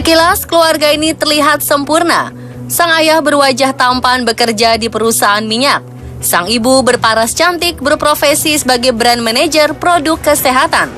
Sekilas keluarga ini terlihat sempurna. Sang ayah berwajah tampan bekerja di perusahaan minyak. Sang ibu berparas cantik berprofesi sebagai brand manager produk kesehatan.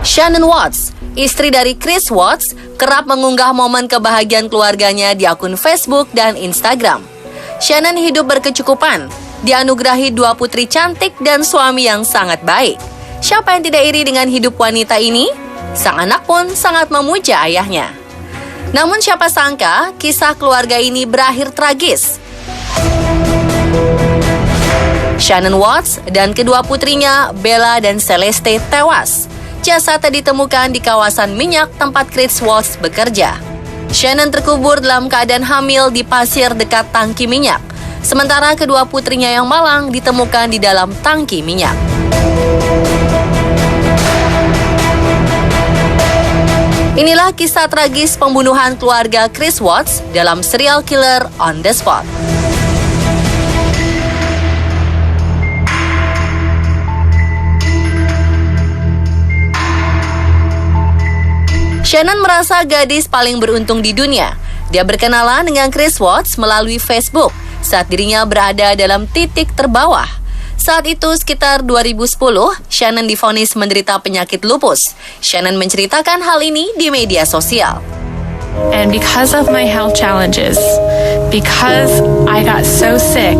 Shannon Watts, istri dari Chris Watts, kerap mengunggah momen kebahagiaan keluarganya di akun Facebook dan Instagram. Shannon hidup berkecukupan, dianugerahi 2 putri cantik dan suami yang sangat baik. Siapa yang tidak iri dengan hidup wanita ini? Sang anak pun sangat memuja ayahnya. Namun siapa sangka kisah keluarga ini berakhir tragis. Shannon Watts dan kedua putrinya, Bella dan Celeste, tewas. Jasadnya ditemukan di kawasan minyak tempat Chris Watts bekerja. Shannon terkubur dalam keadaan hamil di pasir dekat tangki minyak. Sementara kedua putrinya yang malang ditemukan di dalam tangki minyak. Inilah kisah tragis pembunuhan keluarga Chris Watts dalam Serial Killer on the Spot. Shannon merasa gadis paling beruntung di dunia. Dia berkenalan dengan Chris Watts melalui Facebook saat dirinya berada dalam titik terbawah. Saat itu sekitar 2010, Shannon divonis menderita penyakit lupus. Shannon menceritakan hal ini di media sosial. And because of my health challenges, because I got so sick,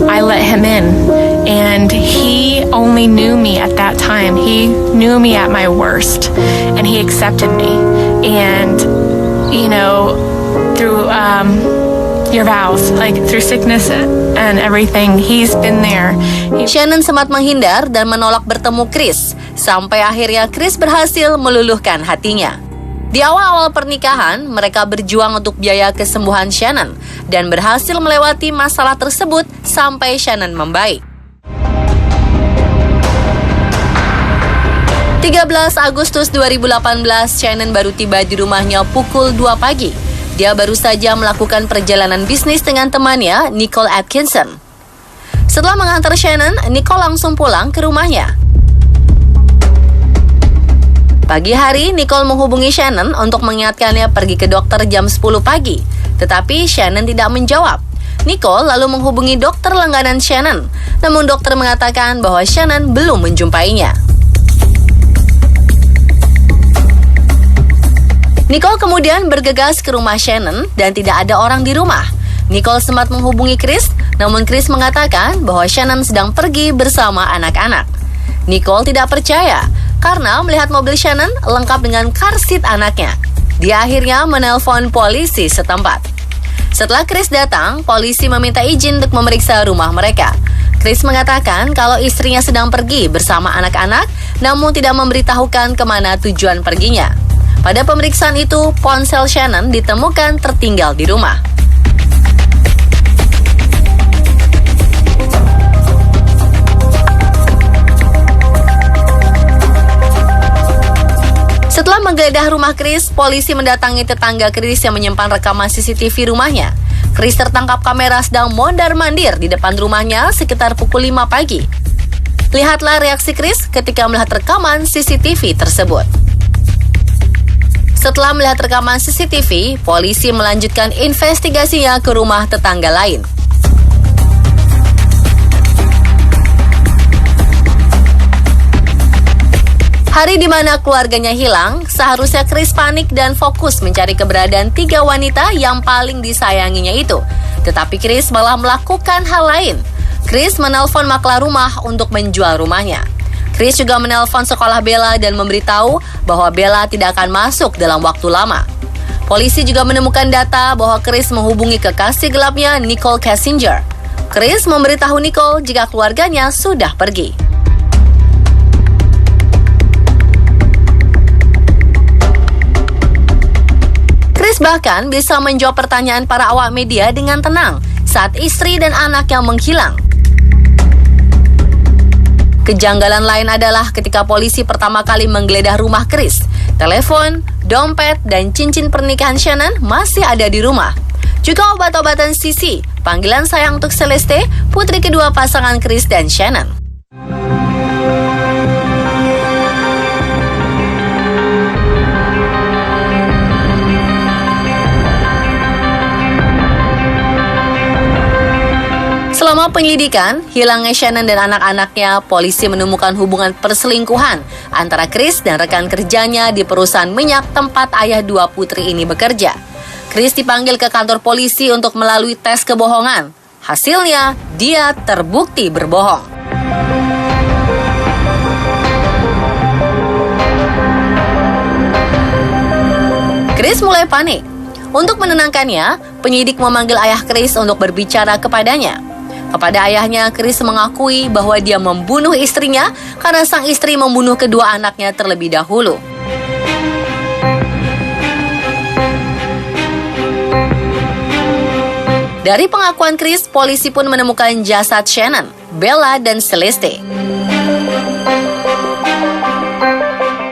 I let him in. And he only knew me at that time. He knew me at my worst. And he accepted me. And, you know, through your vows, like through sickness and everything, he's been there. Shannon sempat menghindar dan menolak bertemu Chris. Sampai akhirnya Chris berhasil meluluhkan hatinya. Di awal-awal pernikahan, mereka berjuang untuk biaya kesembuhan Shannon dan berhasil melewati masalah tersebut sampai Shannon membaik. 13 Agustus 2018, Shannon baru tiba di rumahnya pukul 2 pagi. Dia baru saja melakukan perjalanan bisnis dengan temannya, Nicole Atkinson. Setelah mengantar Shannon, Nicole langsung pulang ke rumahnya. Pagi hari, Nicole menghubungi Shannon untuk mengingatkannya pergi ke dokter jam 10 pagi. Tetapi Shannon tidak menjawab. Nicole lalu menghubungi dokter langganan Shannon. Namun dokter mengatakan bahwa Shannon belum menjumpainya. Nicole kemudian bergegas ke rumah Shannon dan tidak ada orang di rumah. Nicole sempat menghubungi Chris, namun Chris mengatakan bahwa Shannon sedang pergi bersama anak-anak. Nicole tidak percaya karena melihat mobil Shannon lengkap dengan car seat anaknya. Dia akhirnya menelpon polisi setempat. Setelah Chris datang, polisi meminta izin untuk memeriksa rumah mereka. Chris mengatakan kalau istrinya sedang pergi bersama anak-anak, namun tidak memberitahukan kemana tujuan perginya. Pada pemeriksaan itu, ponsel Shannon ditemukan tertinggal di rumah. Setelah menggeledah rumah Chris, polisi mendatangi tetangga Chris yang menyimpan rekaman CCTV rumahnya. Chris tertangkap kamera sedang mondar-mandir di depan rumahnya sekitar pukul 5 pagi. Lihatlah reaksi Chris ketika melihat rekaman CCTV tersebut. Setelah melihat rekaman CCTV, polisi melanjutkan investigasinya ke rumah tetangga lain. Hari di mana keluarganya hilang, seharusnya Chris panik dan fokus mencari keberadaan 3 wanita yang paling disayanginya itu. Tetapi Chris malah melakukan hal lain. Chris menelpon maklar rumah untuk menjual rumahnya. Chris juga menelpon sekolah Bella dan memberitahu bahwa Bella tidak akan masuk dalam waktu lama. Polisi juga menemukan data bahwa Chris menghubungi kekasih gelapnya Nicole Kessinger. Chris memberitahu Nicole jika keluarganya sudah pergi. Chris bahkan bisa menjawab pertanyaan para awak media dengan tenang saat istri dan anak yang menghilang. Kejanggalan lain adalah ketika polisi pertama kali menggeledah rumah Chris. Telepon, dompet, dan cincin pernikahan Shannon masih ada di rumah. Juga obat-obatan Sissy, panggilan sayang untuk Celeste, putri kedua pasangan Chris dan Shannon. Selama penyelidikan, hilangnya Shannon dan anak-anaknya, polisi menemukan hubungan perselingkuhan antara Chris dan rekan kerjanya di perusahaan minyak tempat ayah dua putri ini bekerja. Chris dipanggil ke kantor polisi untuk melalui tes kebohongan. Hasilnya, dia terbukti berbohong. Chris mulai panik. Untuk menenangkannya, penyidik memanggil ayah Chris untuk berbicara kepadanya. Kepada ayahnya, Chris mengakui bahwa dia membunuh istrinya karena sang istri membunuh kedua anaknya terlebih dahulu. Dari pengakuan Chris, polisi pun menemukan jasad Shannon, Bella, dan Celeste.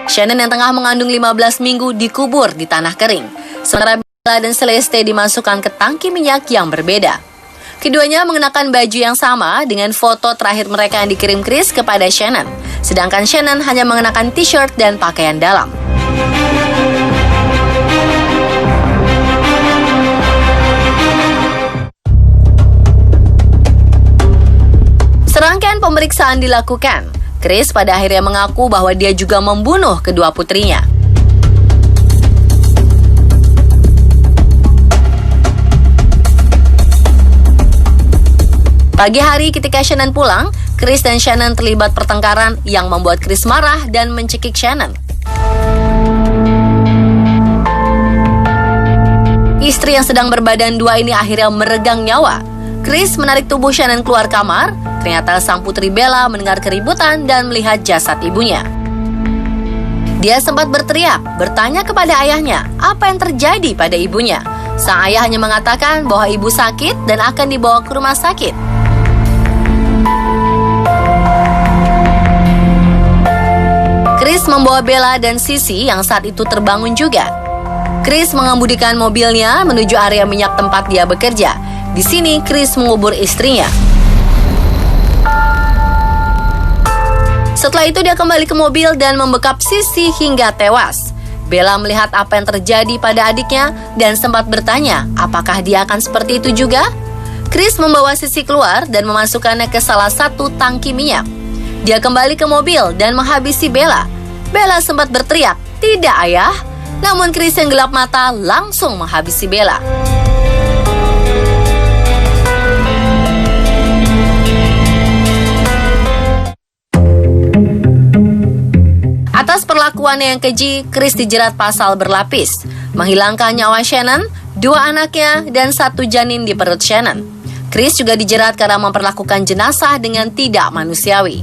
Shannon yang tengah mengandung 15 minggu dikubur di tanah kering, sementara Bella dan Celeste dimasukkan ke tangki minyak yang berbeda. Keduanya mengenakan baju yang sama dengan foto terakhir mereka yang dikirim Chris kepada Shannon, sedangkan Shannon hanya mengenakan t-shirt dan pakaian dalam. Serangkaian pemeriksaan dilakukan. Chris pada akhirnya mengaku bahwa dia juga membunuh kedua putrinya. Pagi hari ketika Shannon pulang, Chris dan Shannon terlibat pertengkaran yang membuat Chris marah dan mencekik Shannon. Istri yang sedang berbadan dua ini akhirnya meregang nyawa. Chris menarik tubuh Shannon keluar kamar. Ternyata sang putri Bella mendengar keributan dan melihat jasad ibunya. Dia sempat berteriak, bertanya kepada ayahnya apa yang terjadi pada ibunya. Sang ayah hanya mengatakan bahwa ibu sakit dan akan dibawa ke rumah sakit. Chris membawa Bella dan Sissy yang saat itu terbangun juga. Chris mengemudikan mobilnya menuju area minyak tempat dia bekerja. Di sini Chris mengubur istrinya. Setelah itu dia kembali ke mobil dan membekap Sissy hingga tewas. Bella melihat apa yang terjadi pada adiknya dan sempat bertanya apakah dia akan seperti itu juga. Chris membawa Sissy keluar dan memasukkannya ke salah satu tangki minyak. Dia kembali ke mobil dan menghabisi Bella. Bella sempat berteriak, "Tidak ayah!" Namun Chris yang gelap mata langsung menghabisi Bella. Atas perlakuannya yang keji, Chris dijerat pasal berlapis, menghilangkan nyawa Shannon, 2 anaknya, dan 1 janin di perut Shannon. Chris juga dijerat karena memperlakukan jenazah dengan tidak manusiawi.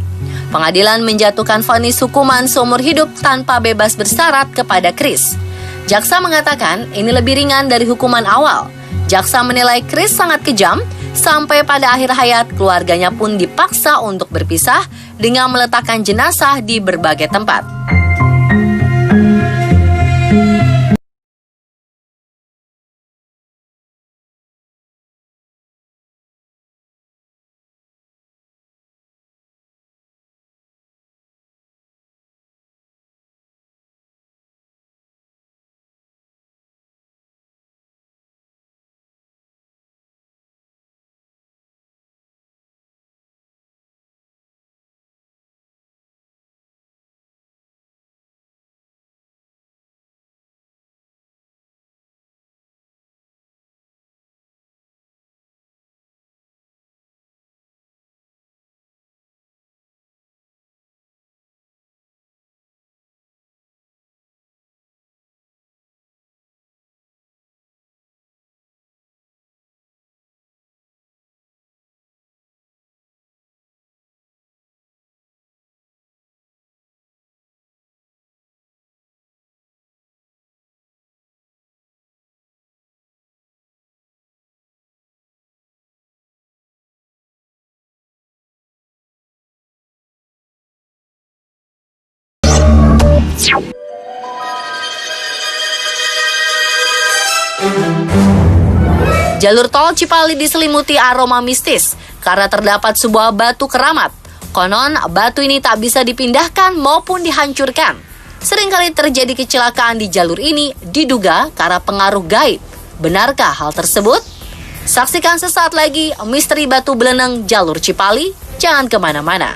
Pengadilan menjatuhkan vonis hukuman seumur hidup tanpa bebas bersyarat kepada Chris. Jaksa mengatakan ini lebih ringan dari hukuman awal. Jaksa menilai Chris sangat kejam, sampai pada akhir hayat keluarganya pun dipaksa untuk berpisah dengan meletakkan jenazah di berbagai tempat. Jalur tol Cipali diselimuti aroma mistis karena terdapat sebuah batu keramat. Konon, batu ini tak bisa dipindahkan maupun dihancurkan. Seringkali terjadi kecelakaan di jalur ini diduga karena pengaruh gaib. Benarkah hal tersebut? Saksikan sesaat lagi misteri batu belenang jalur Cipali. Jangan kemana-mana.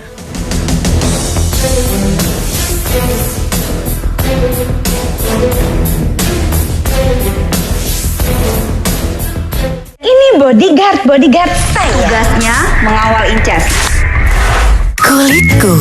Ini bodyguard saya. Tugasnya mengawal Inces. Kulitku